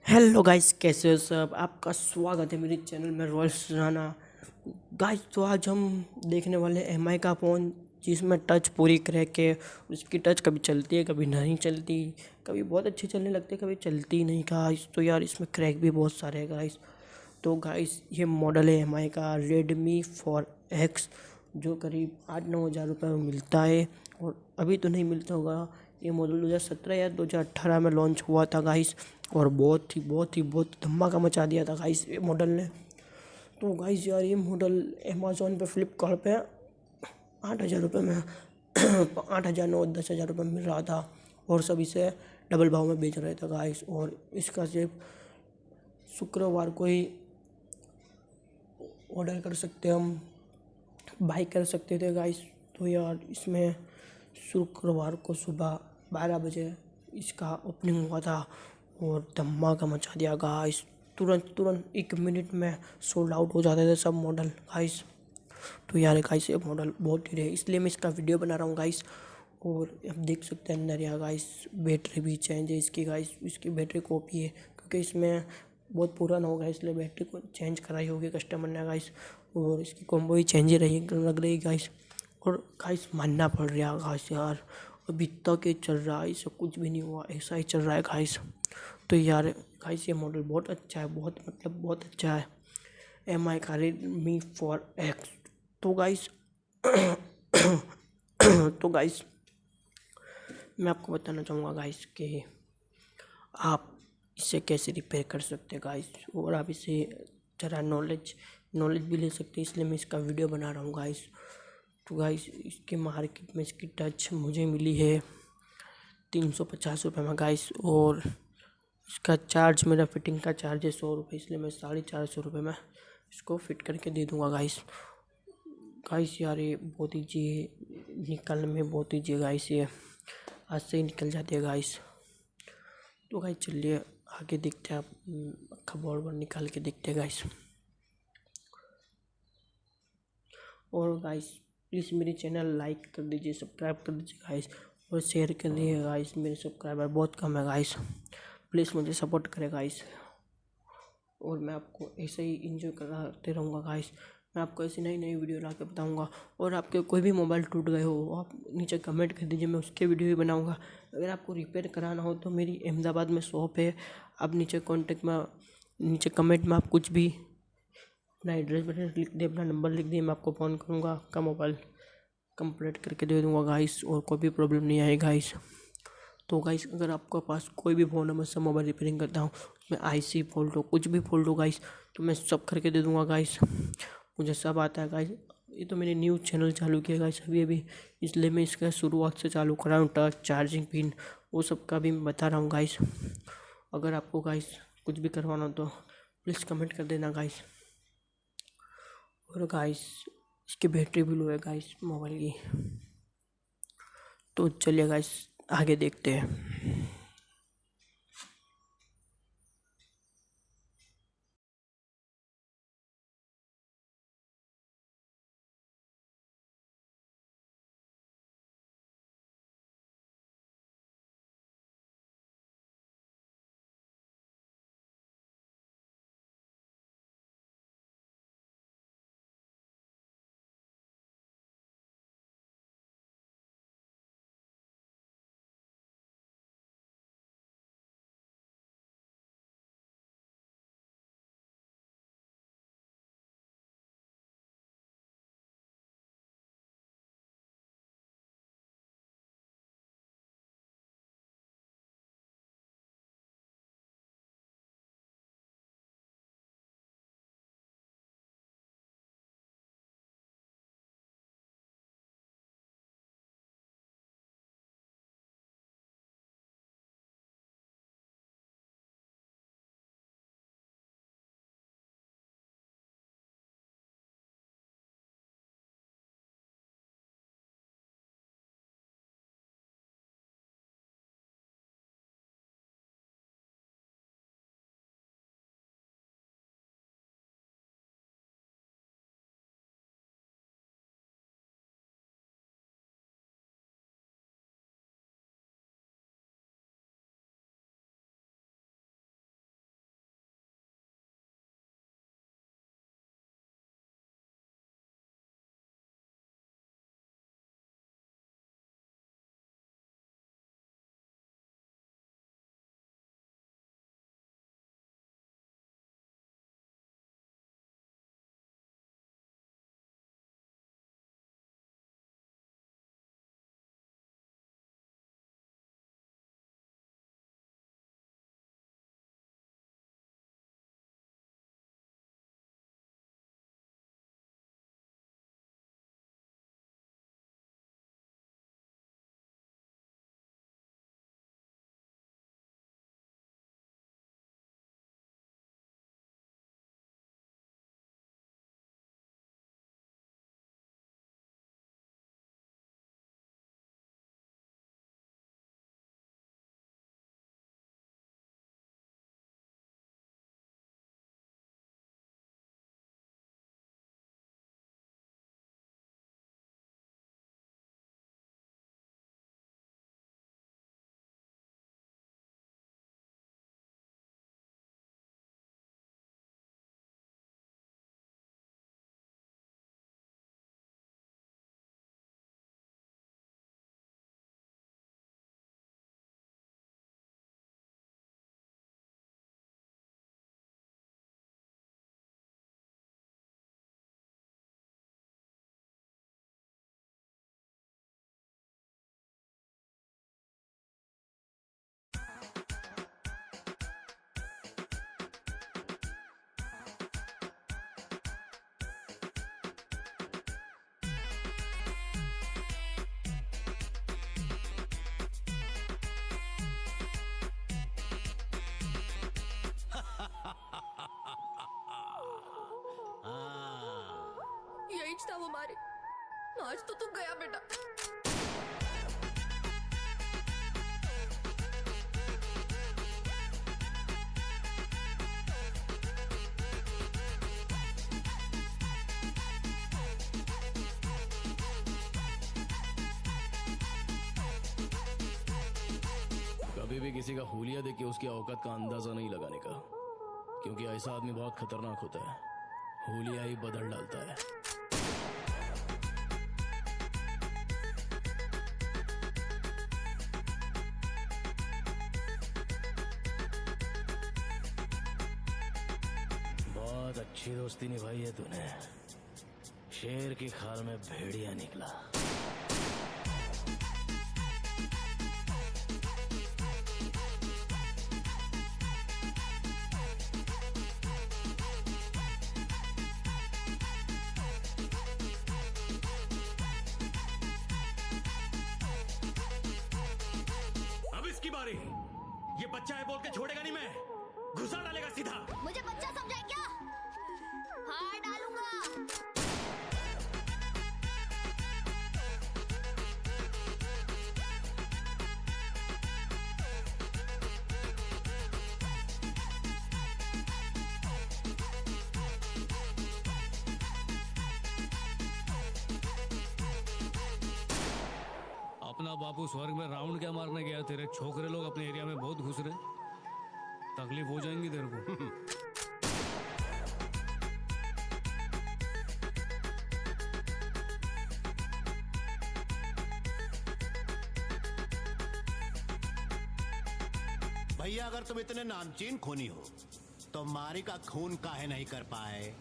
Hello guys, कैसे हो सब। आपका स्वागत है मेरे चैनल में रॉयल सुराना। गाइस, तो आज हम देखने वाले एमआई का फ़ोन जिसमें टच पूरी क्रैक है। उसकी टच कभी चलती है, कभी नहीं चलती, कभी बहुत अच्छी चलने लगती है, कभी चलती नहीं। गाइस, तो यार इसमें क्रैक भी बहुत सारे हैं गाइस। तो गाइस, ये मॉडल है एमआई का रेडमी 4X, जो करीब 8-9 हज़ार रुपये में मिलता है। और अभी तो नहीं मिलता होगा। ये मॉडल 2017 या 2018 में लॉन्च हुआ था गाइस। और बहुत धमाका मचा दिया था गाइस ये मॉडल ने। तो गाइस यार, ये मॉडल अमेज़ॉन पे, फ्लिपकार्ट पे 8 हज़ार रुपये में 8 हज़ार 9-10 हज़ार रुपये में मिल रहा था। और सब इसे डबल भाव में बेच रहे थे गाइस। और इसका सिर्फ शुक्रवार को ही ऑर्डर कर सकते, हम बाई कर सकते थे गाइस। तो यार, इसमें शुक्रवार को सुबह 12 बजे इसका ओपनिंग हुआ था और धमाका मचा दिया गाइस। तुरंत तुरंत 1 मिनट में सोल्ड आउट हो जाते थे सब मॉडल गाइस। तो यार गाइस, ये मॉडल बहुत ही है, इसलिए मैं इसका वीडियो बना रहा हूँ गाइस। और आप देख सकते हैं अंदर यहाँ गाइस, बैटरी भी चेंज है इसकी गाइस। इसकी बैटरी कॉपी है क्योंकि इसमें बहुत पुराना हो गया, इसलिए बैटरी को चेंज कराई होगी कस्टमर ने गाइस। और इसकी कॉम्बो भी चेंज ही रही लग रही गाइस। और गाइस, मानना पड़ रहा है गाइस यार, अभी तक ये चल रहा है, इससे कुछ भी नहीं हुआ, ऐसा ही चल रहा है गाइस। तो यार गाइस, ये मॉडल बहुत अच्छा है, बहुत अच्छा है, एम आई का रेडमी 4X। तो गाइस तो गाइस, मैं आपको बताना चाहूँगा गाइस कि आप इसे कैसे रिपेयर कर सकते हैं गाइस। और आप इसे ज़रा नॉलेज भी ले सकते हैं, इसलिए मैं इसका वीडियो बना रहा हूँ गाइस। तो गाइस, इसके मार्केट में इसकी टच मुझे मिली है 350 रुपये में गाइस। और इसका चार्ज, मेरा फिटिंग का चार्ज है 100 रुपये, इसलिए मैं 450 रुपये में इसको फिट करके दे दूँगा गाइस। गाइस यार, ये बहुत ईजी है, निकालने में बहुत ईजी है गाइस, ये आज से ही निकल जाती है गाइस। तो गाइस चलिए आगे देखते हैं, आप अक्खा बोर्ड पर निकाल के देखते हैं गाइस। और गाइस, प्लीज़ मेरे चैनल लाइक कर दीजिए, सब्सक्राइब कर दीजिए गाइस, और शेयर कर दीजिए गाइस। मेरे सब्सक्राइबर बहुत कम है गाइस, प्लीज़ मुझे सपोर्ट करें गाइस। और मैं आपको ऐसे ही इंजॉय कराते रहूँगा गाइस। मैं आपको ऐसी नई नई वीडियो ला के बताऊँगा। और आपके कोई भी मोबाइल टूट गए हो, आप नीचे कमेंट कर दीजिए, मैं उसके वीडियो भी बनाऊँगा। अगर आपको रिपेयर कराना हो तो मेरी अहमदाबाद में शॉप है। आप नीचे कमेंट में आप कुछ भी अपना एड्रेस लिख दे, अपना नंबर लिख दिए, मैं आपको फ़ोन करूँगा, आपका मोबाइल कंप्लीट करके दे दूँगा गाइस। और कोई भी प्रॉब्लम नहीं आएगी गाइस। तो गाइस, अगर आपके पास कोई भी फ़ोन है, मैं सब मोबाइल रिपेयरिंग करता हूँ, उसमें आईसी फॉल्ट हो, कुछ भी फॉल्ट हो गाइस, तो मैं सब करके दे दूँगा गाइस। मुझे सब आता है गाइस। ये तो मैंने न्यू चैनल चालू किया गाइस अभी, इसलिए मैं इसका शुरुआत से चालू कर रहा हूँ। टच, चार्जिंग पिन, वो सब का भी मैं बता रहा हूँ गाइस। अगर आपको गाइस कुछ भी करवाना हो तो प्लीज़ कमेंट कर देना गाइस। और गाइस, इसकी बैटरी भी लो है गाइस मोबाइल की। तो चलिए गाइस, आगे देखते हैं। आज तो तू गया बेटा। कभी भी किसी का हुलिया देख के उसकी औकात का अंदाजा नहीं लगाने का, क्योंकि ऐसा आदमी बहुत खतरनाक होता है। हुलिया ही बदल डालता है। बहुत अच्छी दोस्ती निभाई है तूने। शेर की खाल में भेड़िया निकला। ये बच्चा है बोल के छोड़ेगा नहीं, मैं घुसा डालेगा सीधा। मुझे बच्चा समझा क्या? हाँ डालूंगा। अपना बापू स्वर्ग में राउंड क्या मारने गया? तेरे छोकरे लोग अपने एरिया में बहुत घुस रहे, तकलीफ हो जाएंगी तेरे को। भैया अगर तुम इतने नामचीन खूनी हो तो मारी का खून काहे नहीं कर पाए?